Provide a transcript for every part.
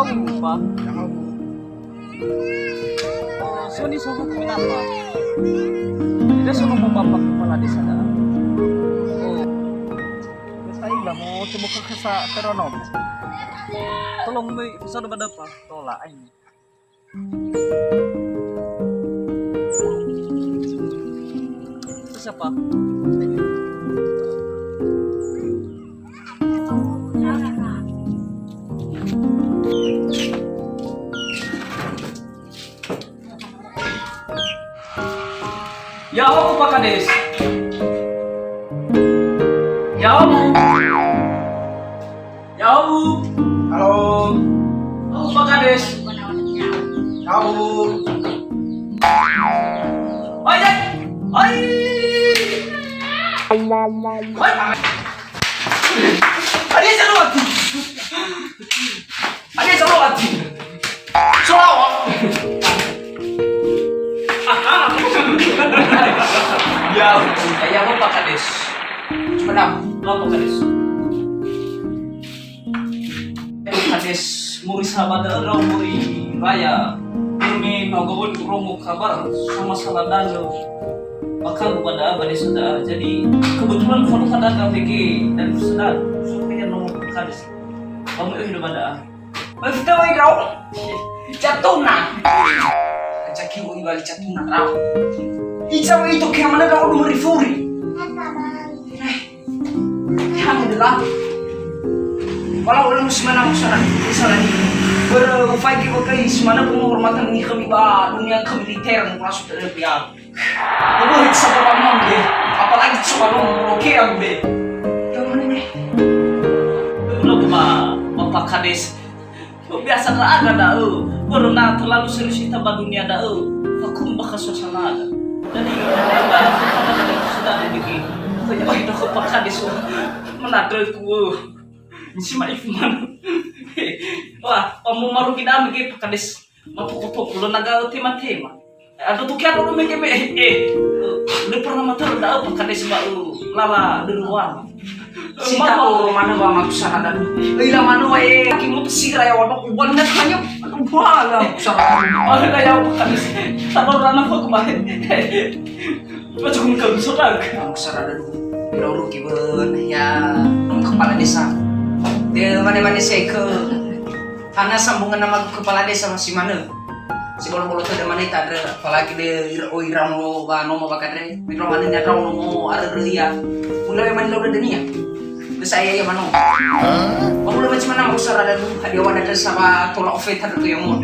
kawin mo pa? Nakaw mo. So ni sugo ko minapa. Ida suno mo papak pala di sana. Oh. Basta ila mo tumuka ka sa teronom. Tolong mo sa ba pa? Tola ay. Siapa? Ya aku Pak Kades. Ya aku. Ya aku. Halo. Aku Pak Kades. Kau. Oi, oi. Oi. Ada sesuatu. Ada sesuatu. Soal. Ya, kayak apa Pak Kades? Cepet apa Kades? Kades muri sahabat orang muri raya. Kami pagawin romo kabar sama salah dano. Maka kepada abadi sudah. Jadi kebetulan kalau kada KPG dan sudah supaya nomor Kades. Kamu hidup ada. Kita lagi kau jatuh na. Jaki mo ibalik jatuh na kau. Ikaw itu kaya mana kau nomor furi. Kamu adalah. Walau orang semana sana ni berupaya kita kali semana penghormatan ini kami bah dunia kemiliteran masuk dari pihak. Ibu itu sekolah mana deh? Apalagi sekolah oke aku deh. Yang mana nih? Belum Bapak Kades. Biasa ada dah. Baru nak terlalu serius kita bah dunia dah. Aku bakal suasana ada. Jadi sudah ada begini. Kau itu Bapak Kades menadalku. Si Maif man. Wah, kamu maru kita mikir Kades. Mapukupuk lo naga tema-tema. Ada tuh kaya lo mikir lu pernah matur dah Pak Kades mau lala duluan. Sinta ko mana ba magsara dan. Ila mano kimo tsira ya wadok uban na kanyo. Wala sara. Ano kaya Pak Kades? Sabar na ko kumain. Macam kau sudah. Magsara dan. Loro kibon ya kepala desa. Dia mana-mana saya ke karena sambungan nama kepala desa masih mana si bolo-bolo tu mana itu ada apalagi dia irang lo bano bakadre mikro mana nya rau no ada dia mulai mana lo udah dunia saya ya mana kamu macam mana mau sara dan dia ada sama tolak veter tu yang mau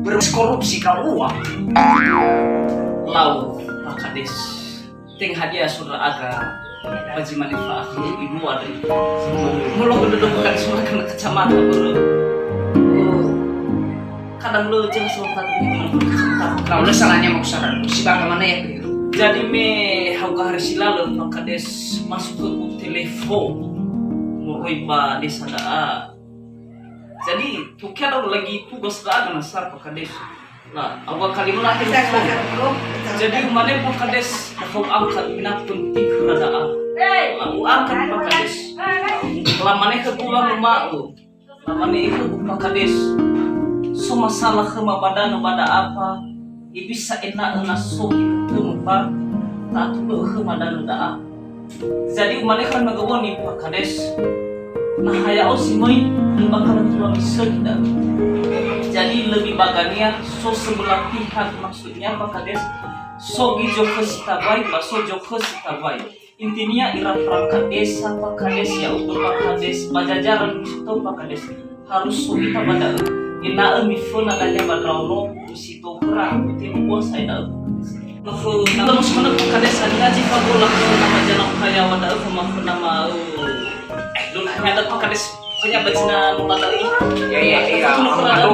korupsi kau uang lau Kades ting hadiah surah agak bagi manfaat ibu ada mulut duduk bukan semua kena kacamata bro kadang lu jangan sempat kalau lu salahnya mau saran si bagaimana ya jadi me hauga hari silalu Pak Kades masuk ke telepon mau iba di sana jadi tuh kira lagi tugas lagi nasar Pak Kades nah, awal kali mulai jadi mana Pak Kades kau angkat minat penting keradaan. Aku angkat Pak Kades. Lamane kepulang rumah lu. Lamane itu Pak Kades. So masalah kemabadana pada apa? Ibisa enak naso itu Pak. Tak tuh kemadana dah. Jadi mana kan magawani Pak Kades. Nah hayao si moi bakal tulang sedang. Jadi lebih baganya so sebelah pihak maksudnya Pak Kades so gijo kesitabai baso jo kesitabai intinya ira perangkat desa Pak Kades ya untuk Pak Kades bajajaran situ Pak Kades harus so kita pada ina mifun adanya badrauno situ perang tim bos saya dah Mafu nama semana Pak Kades ngaji pagola nama jalan kaya wadah sama nama dulu ada Pak Kades kaya bacina nula dari ya hadro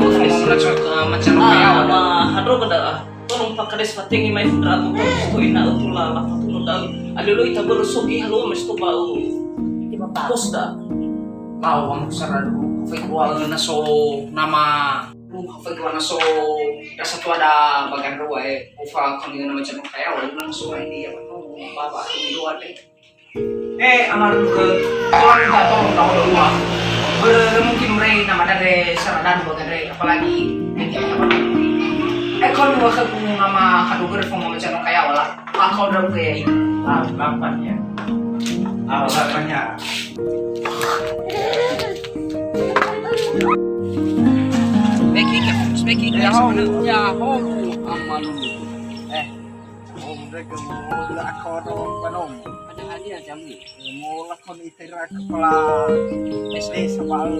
macam kaya hadro kada tolong Pak Kades patengi mai fudratu to ina utula la fatuno dal alilo ita bersogi halo mesto bau posta bau am saradu fekual na so nama fekual na so rasa tu ada bagan ruwa ufa kami nama macam kaya wala so ini ya baba itu dua amar ke tuan tak tahu tahu dua mungkin mereka nama dari seradan bukan dari apalagi kalau dua kali nama kaduger mau macam kayak wala kalau udah kayak lapan ya lapannya Speaking ya home amal mereka mau lakon panom ada hadiah jamu mau lakon itira kepala SD sebal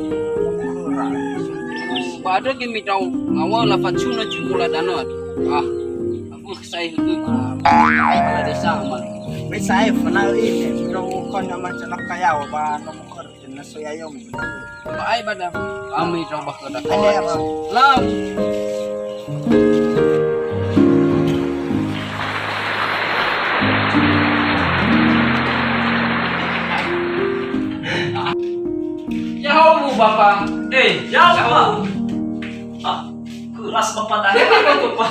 Pada kami tahu awal lapat cuna cukula danot. Aku saya itu kepala desa amal. may saya kenal ini pero kon naman sa nakayaw ba nomor na soyayong Baay pada kami tahu bakal ada. ada Lam. Jauh bapak. Jauh. Keras bapak dah. Bapak.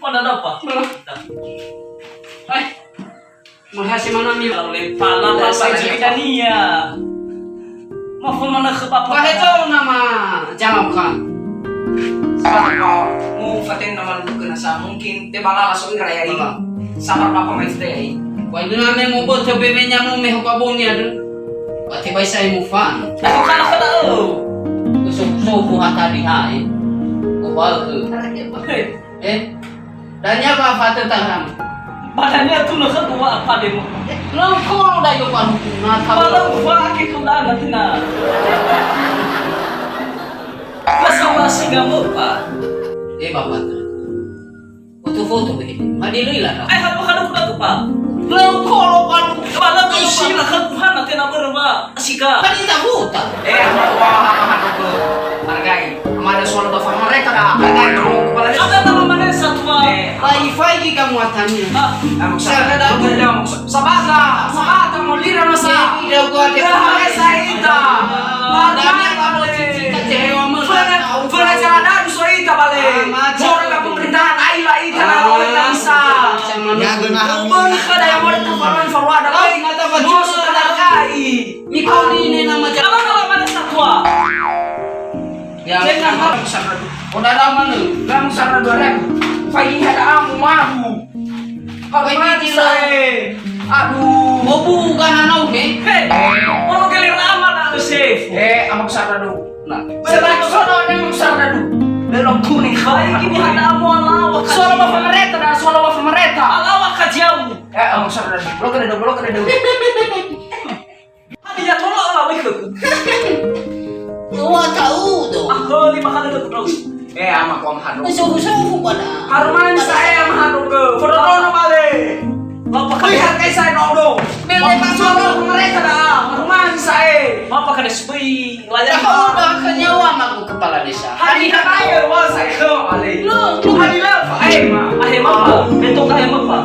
Pada apa? Mahasiswa mana mi? Oleh pala pasal Jordania. Mau mana ke bapak? Bah itu nama jawab kan. mau fatin naman luka na sa mungkin te bala laso raya ini sama papa may stay Wai na me mo bot bebe nya mo me hukabon ya do. Pati bai sai mo fan. Aku kan aku tahu. So hata di hai. Ko bal ke. Dan nya ba fata taham. Badannya tuh nak kedua apa demo? Lo ko da yo kan na tahu. Kalau pakai kuda nanti na. Masih nggak mau pak. Bapak tu. Foto-foto begini. Madi lah. Ay halo kuda tuh pak. Lo ko kan. Kalau kau sila ketuhan nanti nak berubah sika. Kan kita buta. hargai amada soal bapak mereka dah hargai dong kepala Ada nama mana satu pak? Wifi di kamu atannya. saya ada sabata mau lira masa Tidak gua ada. saita Madanya kamu cici kecewa mah. Fala jalan soita bale orang pemerintahan aila ita na orang bisa Ya genah. Bang kada yang mau tufaran forward lagi ngata baju kada kai Mikau ini nama Kalau nama mana satu pak? yang jangan udah ada mana? Lang sana dorek. Pagi ada amu mahu. Apa ini aduh. Mau bukan anau ke? Hei, orang kelir amat aku safe. Amak sana dulu. Nah, Sebab sono yang sana dulu. Belok kuning Baik ini ada amu alawak. Sono ba pemerintah dah, sono ba pemerintah. Alawak kajau. Amak sana dulu. Blok ada dulu. Hadi ya tolak lah ikut. gua tahu tuh. Aku 5 kali ikut terus. Amak kom hadu. Suhu pada. Haruman saya mahadu ke. Foto bale. Bapak Lihat kayak saya nodo. Bele sono pemerintah dah. Haruman saya. Bapak kada sepi layan. Kau udah kenyawa aku kepala desa. Hari kaya wah saya ke bale. Hari lah. Apa? Betul kah apa?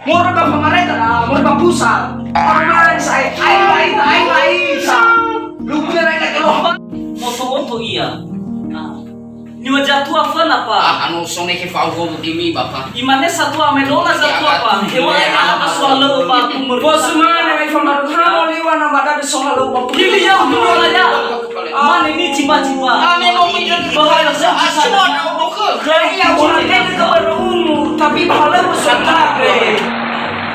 Murah ba pemerintah dah, murah ba pusat. Haruman saya. Ay. Lupa na kalau. Moto iya. Ni wajah tua fan apa? Anu sone ke fau go kimi bapak. Imane satu amedola satu apa? Hewa apa soal apa umur. Bos mana ay famadu ha liwa na badade sohalo ba. Kili yang dulu ya. Mana ini ciba-ciba. Ame mau pindah bahaya sana. Kaya orang ini kabar umur tapi bahaya besar.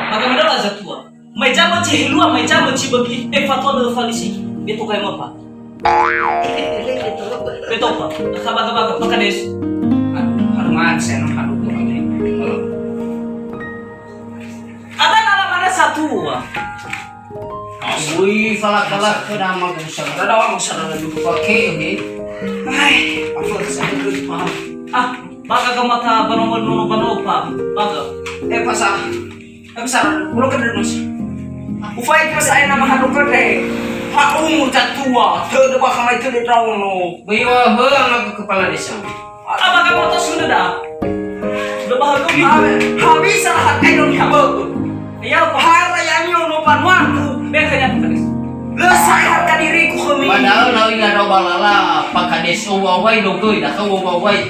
Bagaimana lah zatua? Mai jama cihilua, mai jama cibagi. Fatwa de falisi. Itu kayak apa? Betul pak. Kabar pakades. Haruman saya no hadu ko bale. Ada nama mana satu? Wih, falak-falak ke nama gusa. Ada orang sana dulu. Oke. Ay, apa saya dulu paham. Baga ka mata bano pa. Baga. Pasah. Aku sana dulu kan dulu. Ufai ka saya nama hadu ko deh. Pak umur tua, tidak bakal itu di tahun no. Biwa heung aku kepala desa. Apa kamu tahu sudah dah? Sudah bahagia. Habis lah kayak dong habo. Ya apa? Hara yang nyono panwaku. Bekanya pakades. Lesai harga diriku kami. Padahal nawi ada balala pakades wawai dogoi dah kau wawai.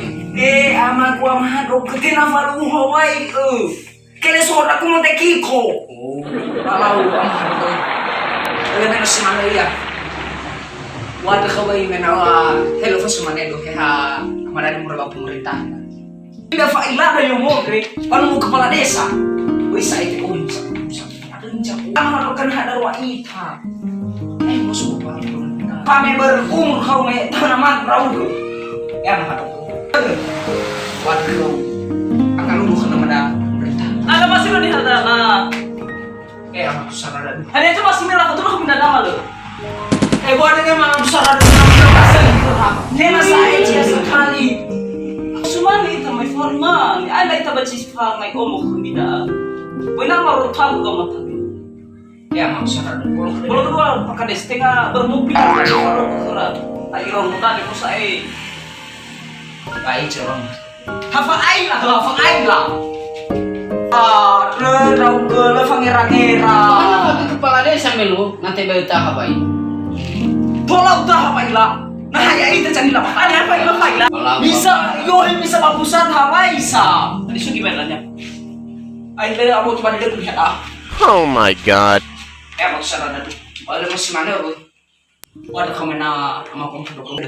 Ama gua mah do ketina falu hawai. Kele sora ku monte kiko. Kalau ang halo. Alam mo si Manaya. Wala ka ba yung hello fa si Manelo kaya marami mo rin pumerintahan. Hindi fa ilana yung mo, paano mo kepala desa? Uy, sa ito ko sa ang halo kan hadar wa ita. Ay mo so pa. Pame berumur kau me tanaman raudo. Ya mahalo. Waduh. Akan lu bukan nama pemerintah. Ada masih lo di hadana. Aku saradan. Ada itu masih merah tuh aku pindah nama lo. Buat dengan mga saradan na pasal ito ha. Nema sa IHS sekali. Sumali ito may formal. Ay na ito ba si pa may omo kumida. Wala marutan ko matabi. Ya mga saradan. Kalau kedua pakai setengah bermobil kalau kerat. Ay ron tadi ko sa ay. Ay cerong. Hafa Aila. Raw ke le fangera-ngera. Mana bagi kepala desa melu nanti bayu tak apa ini. Tolong dah Hafa Aila. Nah ya itu canggih lah. Ada Hafa Aila. Bisa bisa babusan Hawaii sa. Tadi su gimana nya? Aila aku coba dia lihat ah. Oh my god. Mga saradan. Wala mo si Manelo. Wala kami na ama kong kadukong.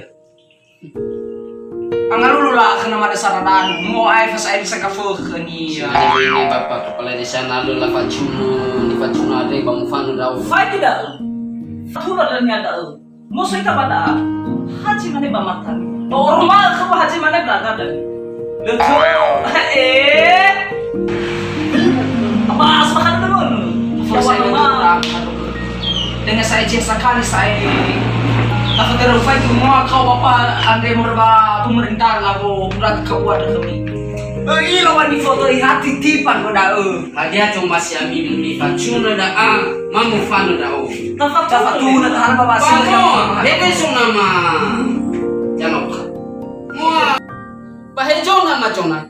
Ang alulula ka naman sa saradan mo ay fasa ay sa kafu ni Ini bapak kepala desa lalu lah Facuna ada bang Fanu dah. Fai tidak. Tulah dan nyada. Musuh kita pada haji mana bamatan. Normal kamu haji mana berada dan. Lepas apa asmakan dulu? Dengan saya sekali saya dapat terufai ke semua kau apa andai merba pemerintah lagu berat kekuat kami. Ilawan di foto hati tipan pada Dia cuma si Ami mi Facuna dah mamu Fanu dah. dapat tu nak tahan bawa Bako, dia sung nama Janok. Mua bahejo nama Jona.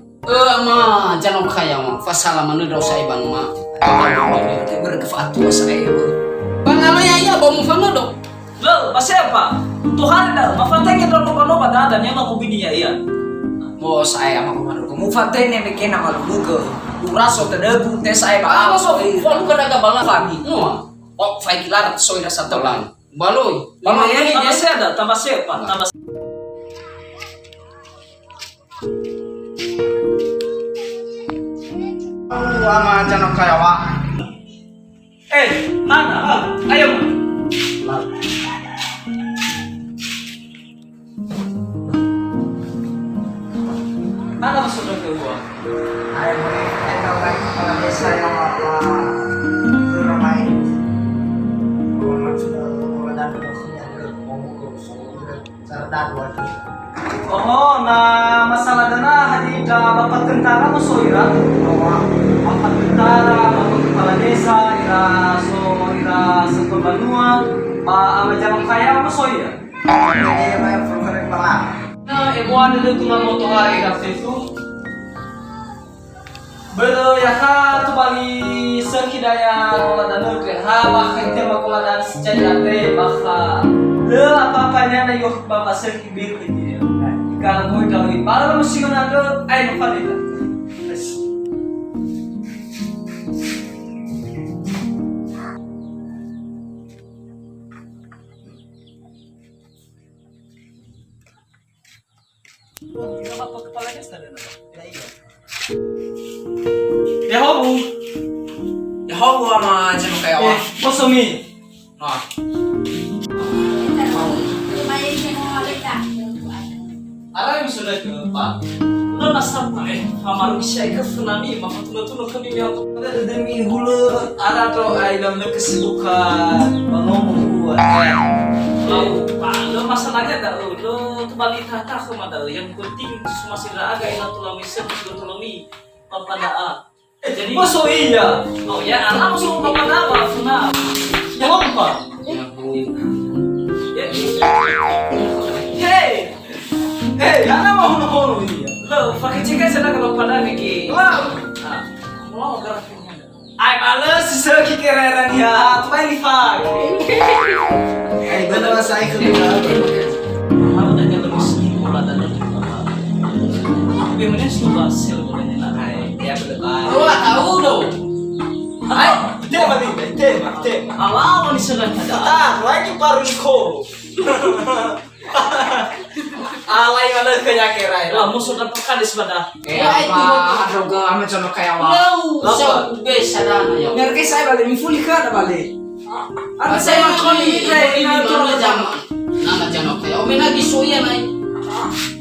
Ma Janok kaya ma fasala manu dah saya bang ma. berkefatua saya. Bangalo ya bamu Fanu dah. Lo, pasal apa? Tuhan dah, mafateng yang dalam kano pada dan yang mau bini ya iya. Mo saya apa kemana? Kamu fatih nih bikin nama lu ke. Uraso terdebu tes saya Ah, bang. so folu kada ka bala Fami. Mua. Oh, fai kilar soy rasa Tolan. Baloy. Tambah Lama ini tambah dia. seda, tambah siapa? Tambah Ama jangan kaya wa. Ana, ayo. Ana masuk ke gua. Ayo tahu lagi kepala desa yang ramai. Oh, na masalah dana hadi ka bapak tentara mo so ira. Bapak tentara, bapak kepala desa, ira sa Banua, ama jamang kaya mo so ira. Na ibuan dito tunga mo to hari kasi itu. Belo ya ka tu bagi sekidaya kola dan ke ha bakit tema kola dan sejaya te baka le apa-apanya na yok baba sekibir ini. Kalau mau kalau para mesti kena ke air falita. Kenapa kepala desa dan apa? Yahobu. Yahobu ama jangan kaya wa. Mosomi. Nah. Aray sudah ke Pak. Udah nasab hamaru siya ke tsunami maka tulo kami yang demi hulu ada to ay lam na kesibukan mangomong Lalu Pak, lo masalahnya dah lo balita ta kemana yang penting semua sila aga ila tulami tulami papada jadi masuk iya. Oh ya, alam masuk papada apa suna. Ya apa? Hey, ana mau hono ini. Lo, pakai cika sana kalau pada niki. Wow. Mau gerakannya. Ay, males seseki kereran ya. Tuh ini fag. Ay, benar saya keluar. Apa tanya lebih sedikit pola dan bagaimana sudah sel bolehnya nak? Ya betul. Lu tahu dong. Ay, dia apa nih? tema. Alawan sudah ada. Lagi parung ko. Alay mana kaya kira. Lah musuh dapat kades pada. Apa haru ke ama cono kaya wa. Sa ube sadana ya. Biar ke saya balik mi fully ka balik. Ano saya makoni ini mana jam. Nama janok kaya. Ome lagi soya nai.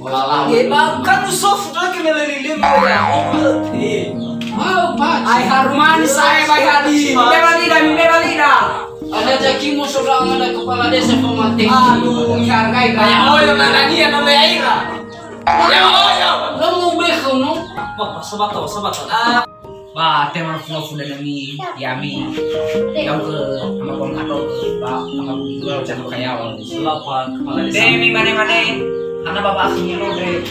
Wala Ba kan soft lagi melililim ya. Mau pak. Ay haruman saya bay hadi. Mebalida. Ada jaki mo sobrang ada kepala desa pematik. Aduh, menghargai Kayak kaya. oyo na niya na may aira. Ya oyo. Lo mau beko no? Bapak sabato. Ba, tema fuda nami yami. Yang ke ama kong ato ba ama kong cono kaya wa. Lapan kepala desa. Demi mane-mane, anak bapak akhirnya lode.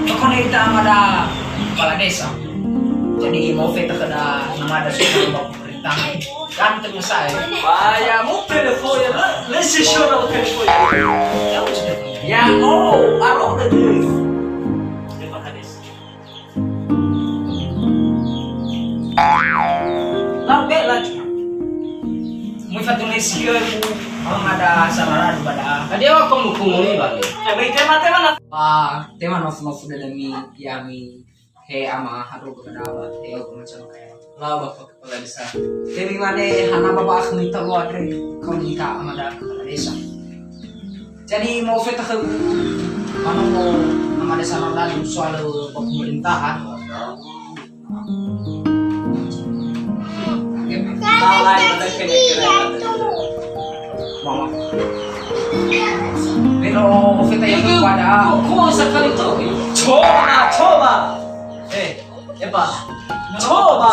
Pokoknya kita ada kepala desa. Jadi mau kita kena nama ada sudah bapak pemerintah. Kan tengah saya. Vaya mo telefon ya. Let's show no telefon. Ya oh, aro de. Dapat kades. Lambe lah. Muy fatunesio ang ada sarara pada. Ada apa kamu kumuli balik? Baik tema na. Tema no fuda demi yami. He ama haru kepada apa? He macam kayak. Lah bapak kepala desa. Demi mana hana bapak minta lu ada kau nikah sama ada kepala desa. Jadi mau feta ke mana mau sama desa lalu soal pemerintahan. Alay mana kaya kira. Mama. Pero feta yang kepada Kau sekali tuh. Coba. Epa. Coba.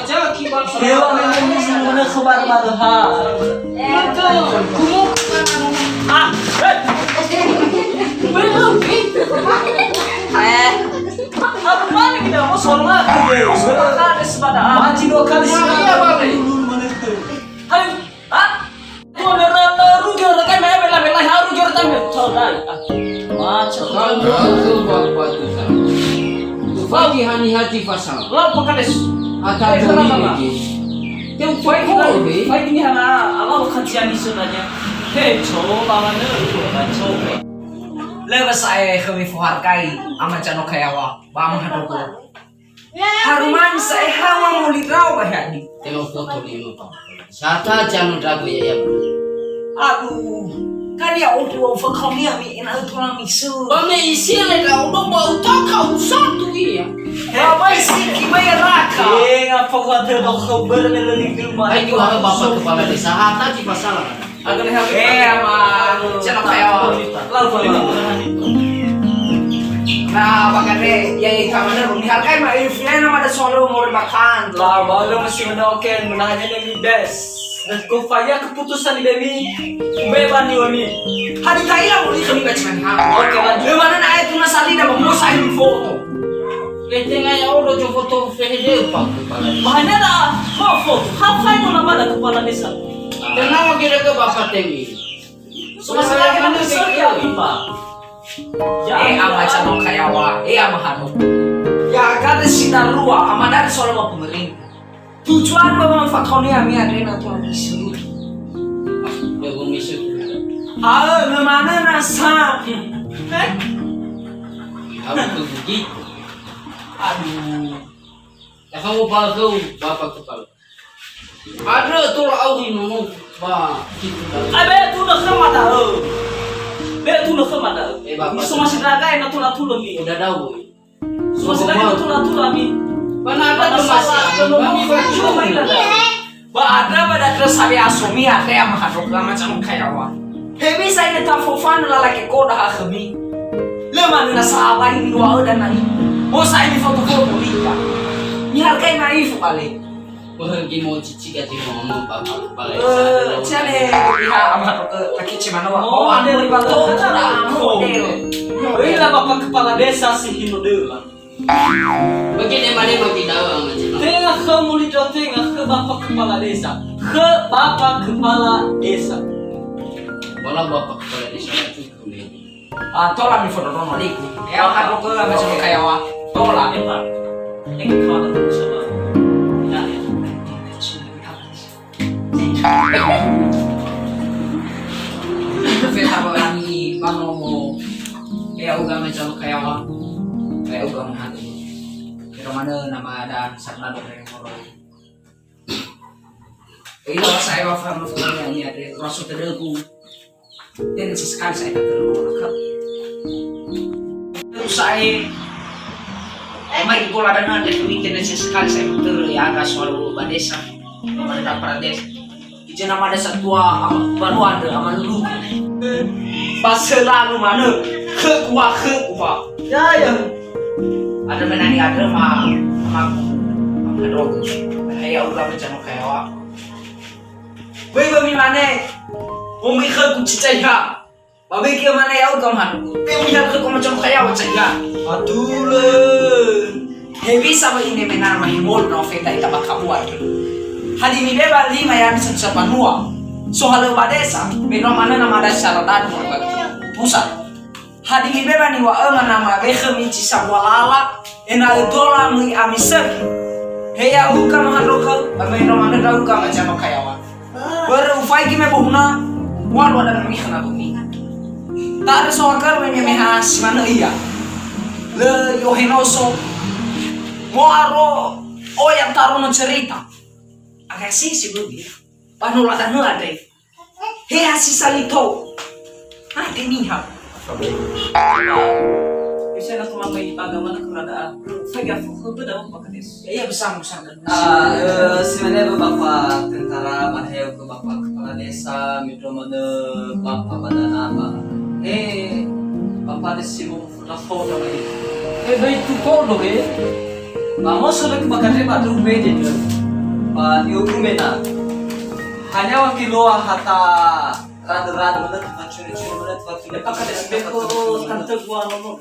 Jaki bangsa. Dewa memang mana khabar ha. Betul. Kumu Ah, belum. apa mana kita mau soal kades pada. Maji dua kali Iya balik. Hai, tu ada rugi orang kan bela haru jor tampil. Coba. Macam. Bagi hani hati pasal. Lau kades. Atau ini. Yang Baik ini ala kajian isu aja. Hei, coba mana coba. lepas saya kami fuharkai ama cano kayawa bam hado ko. Haruman saya hawa mulit raw bahadi. Tengok foto ni mo. Sata jangan ragu ya. Aduh, kan ya untuk kau ni ami ina tulang misu. Bame isi le dah udah bau tak kau satu ya. Bapak isi kibaya raka. Ngapa kau ada khabar melali rumah? Ayo ada bapak kepala desa hata di pasal. Agar happy. Ama cano kayawa. Lau Nah, bagade ya kamana rumniharkai ma ifnya nama ada solo mau makan. Lah, baru masih mendoken menanya demi des. Dan kufaya keputusan demi beban ni wami. Hadi kaya mau kami baca ha. Oke, lanjut. Lebanon ayat tuna sali dah mau saya foto. Letengah ya udah coba foto fehde pak kepala. Bahannya dah mau foto. Apa itu nama ada kepala desa? Kenapa kira ke bapak temi? Masalah kita besar ya, Pak. Ama cano kayawa, ama hanu. Ya kada sinarua, ama dari solo mau pemerintah. Tujuan memang fakoni ami ada tuan isu. Jago misuk. Mana nasa? Aku begitu. Aduh. Ya kamu bapak kepala. Ada tuh auri nono ba gitu dah. Abe tu nak sama dah. Be tu nak sama dah. Bapak. Ni semua sedara yang tu mi. Udah tahu. Semua sedara tu mi. Mana ada masalah. Kami Cuma ini dah. Ba ada pada terus sabi asumi ada yang mahadok lama cano kayawa. Hebi saya tak fofan lalaki koda hakami. Leman na sahabat ini dua dan nani. Oh saya di foto-foto lika. Ni hargai naif kali. Pergi mau cici gaji mau bapak kepala. Cale iha ama laki cimano wa. Oh, ada di ribato. model. Bila bapak kepala desa si hino dewa. Begini mana bagi dawa macam. Tengah ke mulut tengah ke bapak kepala desa. Ke bapak kepala desa. Wala bapak kepala desa itu kulit. Tola mi foto dono liku. Ya kadok ke macam kayawa. Tola. Pak. Yang kepala tu sama. Ya. Feta kami bango kaya uga macam kaya uga mahal. Pero mana nama ada sarna do kaya moro. Ilo saya wa farno fulani ani ade rasu tedeku. Dan sesekali saya terlalu terus saya mai bola dana dan weekend sesekali saya agak soal badesa pada Pradesh di nama desa tua baru ada aman dulu pas selalu mana ke kuah ya ada menani ada mah drog saya udah macam kayak wa bagi mana umi ke kucicaya babe kia mana ya ukam hanu umi ke macam kayak wa caya aduh heavy sama ini menar mahimol no feta ita bakabuat hadi mi beba lima yang sa panua so halo badesa meno mana nama ada syaradan pusat hadi mi beba ni wa nama behe mi ci sawalala ena dola mi amisek heya ukam hanu ka meno mana da ukam macam kayak wa baru ufai ki me bohna walu ada mi khana bumi tak ada soakar me mehas mana iya le yohinoso moaro o yang taruh no cerita agak sih bebi panula dan ada he asisa lito ada niha Bisa nak mamai bagaimana keadaan? Saya fokus dalam pakades. iya besar Sebenarnya Bapak tentara Maheo ke Bapak kepala desa Metro Mana Bapak badan apa? Bapak disibuk na foto lagi. Baik tu kau loh Vamos a ver que bakatnya pada rumah dia. Pak Yogumena hanya wakiloa hata rada-rada mana tempat curi-curi mana tempat tidak pakai Beko tante gua nomor.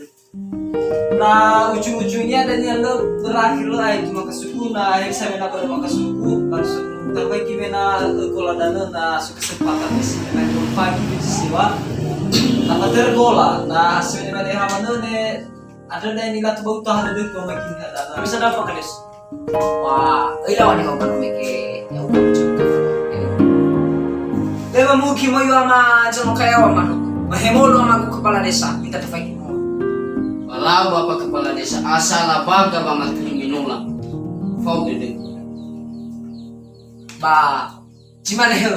nah ujung-ujungnya dan yang lo berakhir lo ay cuma kesuku nah akhir saya mena pada maka suku langsung terbaik gimana kalau dana nah suka kesempatan di sini main pagi di siwa nama tergola nah sebenarnya dari hamana ne ada yang nilai tuh bau ada deh kalau makin ada Bisa dapat pakades. wah ilawan yang mau meke ya udah Leva muki mo yung ama dyan kaya wa mano mahemolo ang ako kepala desa minta tufay mo Walau Bapak Kepala Desa asal baga banget kriminal. Fau gede. ba gimana he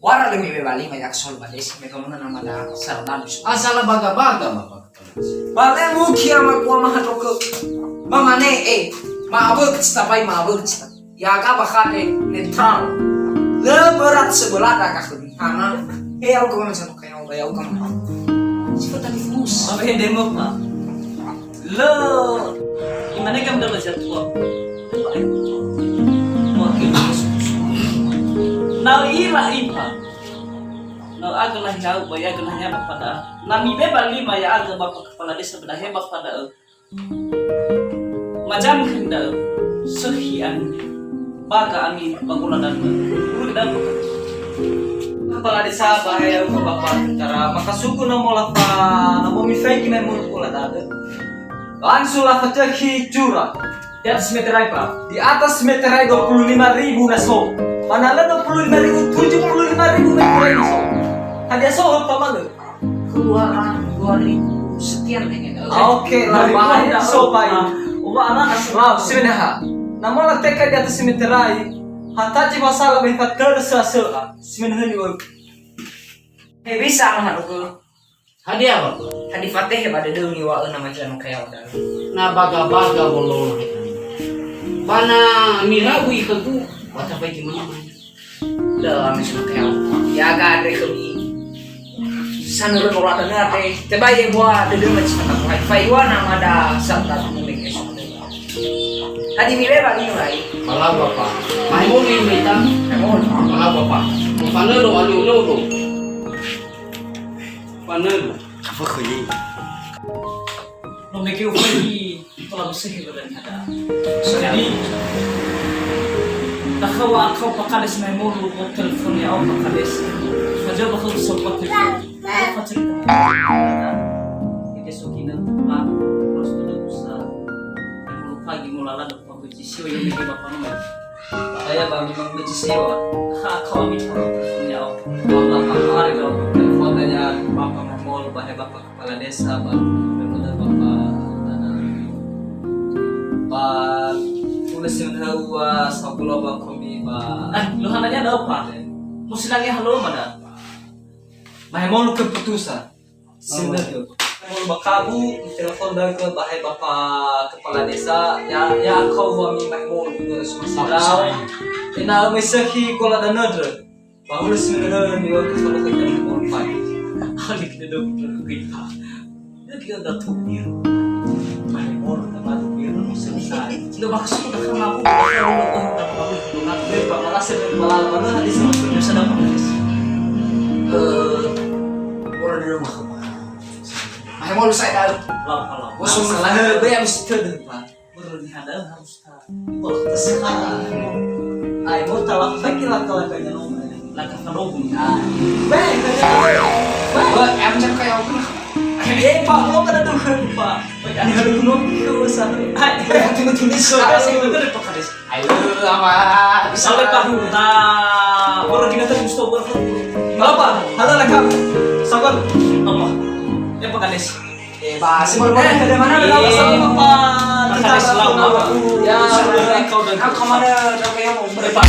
wara lemi bebali mayak sol ba desa me kamu nama da sardan bisu Asal baga-baga Bapak Kepala Desa. bale muki ama ko mahato ko mamane maabot tapay maabot ya ka bakane netral le berat sebelah dah kakek karena aku kau macam kayak apa ya aku kamu sifat tadi fus Apa yang demo pak? Lo gimana kamu dapat jadwal? Wakil Now ila ipa. Now agak lah jauh, bayar agak lah hebat pada. Nami beba lima ya agak bapak kepala desa beda hebat pada. Macam kenda sekian baga ami bagula dan udah kepala desa bahaya ke Bapak tentara maka suku namo lapa namo mifai kime mulut pula ada langsung lapa ceki curah di atas meterai pak. di atas meterai 25.000 naso mana ada 25.000 75.000 meterai naso hadiah soal apa malu keluaran 2000 sekian dengan oke lah bahaya so pai Uba anak lah sebenarnya namo lah teka di atas meterai hataji masalah berkat tersa sebenarnya bisa mah aku Hadiah Bapak. hadi fatih pada deungi wa nama macam kayak udah Na baga-baga bolong. Bana mirawi ke tu. Wata baik gimana? dah macam kayak ya ga ada kami sanur orang ada teh tebai buat deung macam apa wifi wa nama ada sarta mungkin esok hadi mi beba ni lai Kalau Bapak. Main boleh kita. emon Kalau Bapak. Panelo alu. Panelo. memiliki uji telah bersih badan ada. Jadi nakawa kau pakades memulu buat telepon ya au pakades. Saja bakal sempat telepon. Apa cerita? Kita sokina pak terus sudah usah. Yang pagi mulala dapat uji sio yang bikin bapak nomor. Saya bang memang berjiwa. Kau ambil telefonnya aku. Allah hari kalau telepon tanya bapak mau bahaya bapak kepala desa bang, benar bapak Pak tulis yang hawa sabulah bang kami bang. Lu hananya ada apa? Mesti lagi halo mana? Mahal mau keputusan. Sebenarnya mau bakabu telepon dari ke bahaya bapak kepala desa ya kau kami mau semua sidau. Ina mesahi kola dan nadra. Bahwa sebenarnya ni waktu kalau kita mau fight. Kali kita dah kita. Dia kita dah tuh dia. Mau nama tu biar selesai. Lu maksud udah kenal aku. Kalau Lepas malas malah mana hadis sudah sedang menangis. Orang di rumah kamu. Mahal mau saya dah. Lama-lama. Bosong salah be habis itu pak. Baru dihadap harus tak. Oh tersekarang. Ay mau tahu apa kira kalau kaya nomor. Langkah terobong. Bang kaya. Wah, em cek kayak aku. Pak mau kada tuh pak. Ini ada gunung ke sana. Ay tulis Kasih betul Pak Kades. Ayo apa? Sampai tahu tak orang kita terus tahu berapa. Bapak, halo rekam. Sabar. Apa? Ya Pak Kades. Masih baru Dari mana ada masalah Bapak? Pak Kades selalu apa? Ya, Kau dan aku kemana? Udah kayak mau Pak.